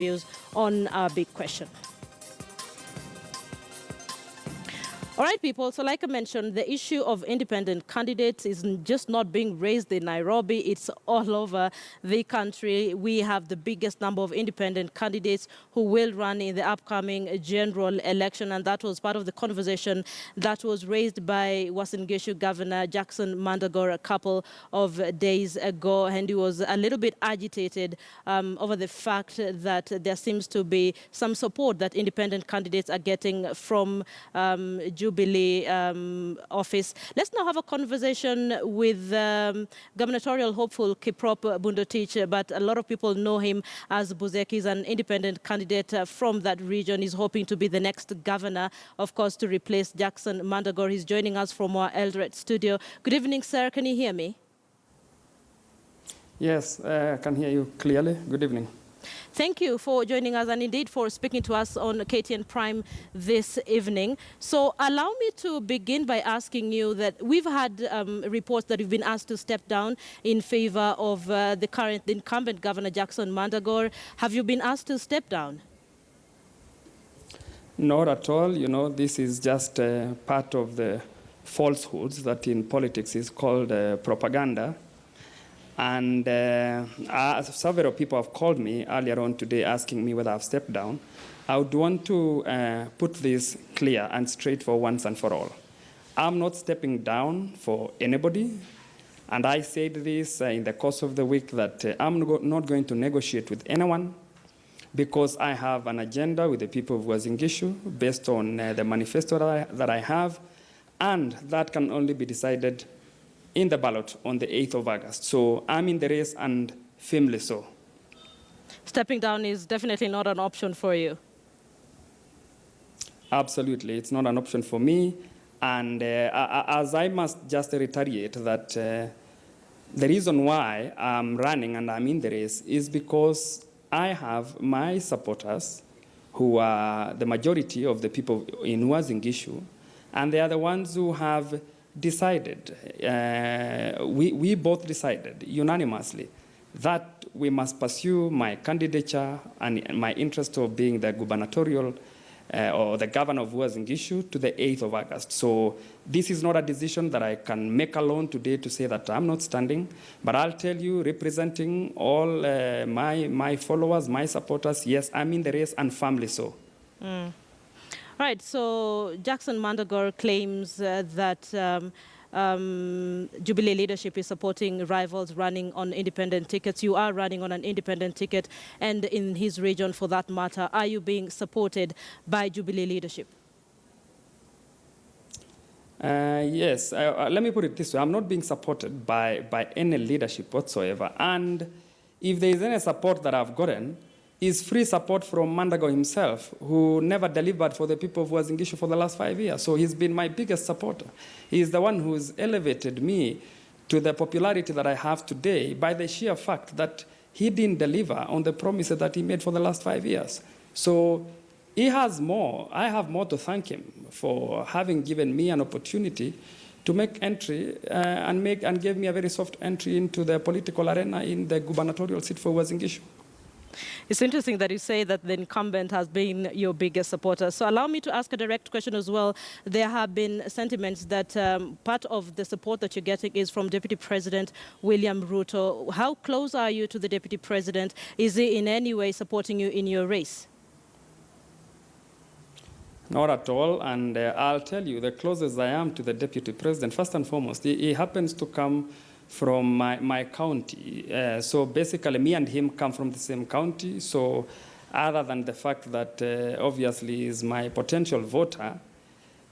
views on our big question. All right, people, so like I mentioned, the issue of independent candidates is just not being raised in Nairobi, it's all over the country. We have the biggest number of independent candidates who will run in the upcoming general election, and that was part of the conversation that was raised by Uasin Gishu Governor Jackson Mandago a couple of days ago, and he was a little bit agitated over the fact that there seems to be some support that independent candidates are getting from Jubilee office. Let's now have a conversation with gubernatorial hopeful Kiprop Bundotich, but a lot of people know him as Buzeki. He's an independent candidate from that region. He's hoping to be the next governor, of course, to replace Jackson Mandago. He's joining us from our Eldoret studio. Good evening, sir. Can you hear me? Yes, I can hear you clearly. Good evening. Thank you for joining us and indeed for speaking to us on KTN Prime this evening. So allow me to begin by asking you that we've had reports that you've been asked to step down in favor of the incumbent Governor Jackson Mandago. Have you been asked to step down? Not at all. You know, this is just part of the falsehoods that in politics is called propaganda. And several people have called me earlier on today asking me whether I've stepped down. I would want to put this clear and straight for once and for all. I'm not stepping down for anybody. And I said this in the course of the week that I'm not going to negotiate with anyone because I have an agenda with the people of Uasin Gishu based on the manifesto that I have, and that can only be decided in the ballot on the 8th of August. So I'm in the race and firmly so. Stepping down is definitely not an option for you. Absolutely, it's not an option for me. And as I must just reiterate that the reason why I'm running and I'm in the race is because I have my supporters who are the majority of the people in Uasin Gishu, and they are the ones who have decided, we both decided unanimously that we must pursue my candidature and my interest of being the gubernatorial or the governor of Uasin Gishu to the 8th of August. So this is not a decision that I can make alone today to say that I'm not standing, but I'll tell you, representing all my followers, my supporters, yes, I'm in the race and firmly so. Right, so Jackson Mandago claims that Jubilee leadership is supporting rivals running on independent tickets. You are running on an independent ticket, and in his region for that matter, are you being supported by Jubilee leadership? Yes, let me put it this way. I'm not being supported by any leadership whatsoever. And if there is any support that I've gotten, is free support from Mandago himself, who never delivered for the people of Uasin Gishu for the last 5 years. So he's been my biggest supporter. He's the one who's elevated me to the popularity that I have today by the sheer fact that he didn't deliver on the promises that he made for the last 5 years. So he has more. I have more to thank him for having given me an opportunity to make entry and gave me a very soft entry into the political arena in the gubernatorial seat for Uasin Gishu. It's interesting that you say that the incumbent has been your biggest supporter. So allow me to ask a direct question as well. There have been sentiments that part of the support that you're getting is from Deputy President William Ruto. How close are you to the Deputy President? Is he in any way supporting you in your race? Not at all, and I'll tell you, the closest I am to the Deputy President, first and foremost, he happens to come from my county. So basically, me and him come from the same county. So other than the fact that obviously is my potential voter,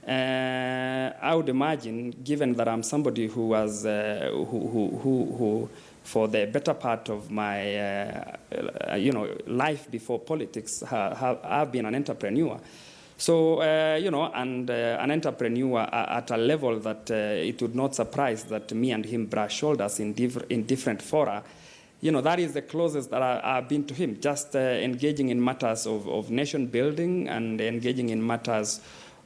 I would imagine, given that I'm somebody who was, who for the better part of my life before politics, I've been an entrepreneur. So, and an entrepreneur at a level that it would not surprise that me and him brush shoulders in different fora. That is the closest that I've been to him, just engaging in matters of nation building and engaging in matters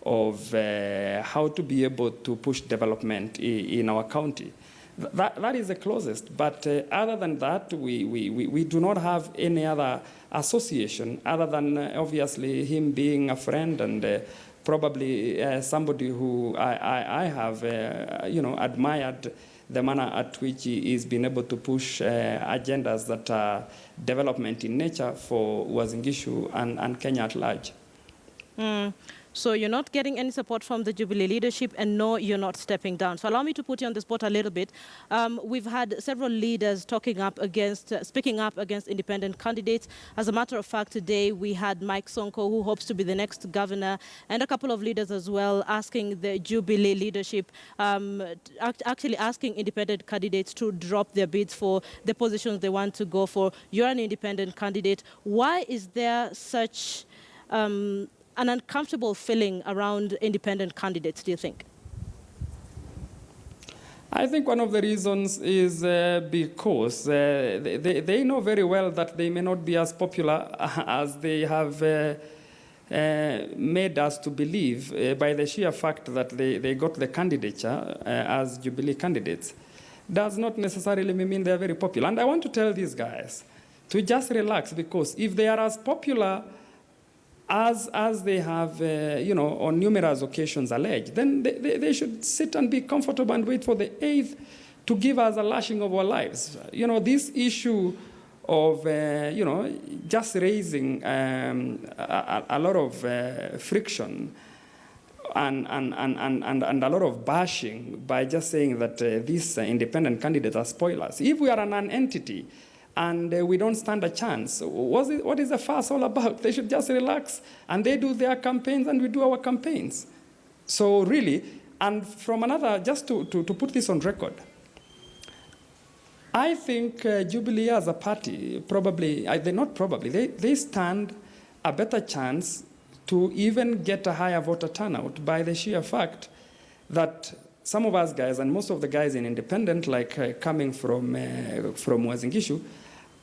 of how to be able to push development in our county. That is the closest. But other than that, we do not have any other association other than obviously him being a friend and probably somebody who I have admired the manner at which he is being able to push agendas that are development in nature for Uasin Gishu and Kenya at large. So you're not getting any support from the Jubilee leadership, and no, you're not stepping down. So allow me to put you on the spot a little bit. We've had several leaders speaking up against independent candidates. As a matter of fact, today we had Mike Sonko, who hopes to be the next governor, and a couple of leaders as well asking the Jubilee leadership, actually asking independent candidates to drop their bids for the positions they want to go for. You're an independent candidate. Why is there such an uncomfortable feeling around independent candidates, do you think? I think one of the reasons is because they know very well that they may not be as popular as they have made us to believe by the sheer fact that they got the candidature as Jubilee candidates. Does not necessarily mean they're very popular. And I want to tell these guys to just relax, because if they are as popular as they have, on numerous occasions alleged, then they should sit and be comfortable and wait for the 8th to give us a lashing of our lives. This issue of, just raising a lot of friction and a lot of bashing by just saying that these independent candidates are spoilers. If we are an entity, and we don't stand a chance, what is the fuss all about? They should just relax, and they do their campaigns, and we do our campaigns. So really, and from another, just to put this on record, I think Jubilee as a party, they stand a better chance to even get a higher voter turnout by the sheer fact that some of us guys, and most of the guys in independent, like coming from Uasin Gishu,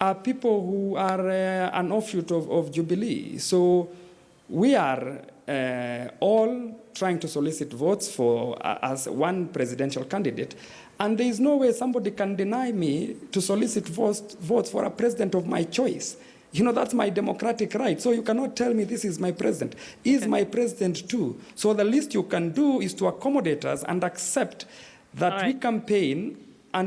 are people who are an offshoot of Jubilee. So we are all trying to solicit votes for as one presidential candidate, and there is no way somebody can deny me to solicit votes for a president of my choice. That's my democratic right. So you cannot tell me this is my president. He's my president too. So the least you can do is to accommodate us and accept that we campaign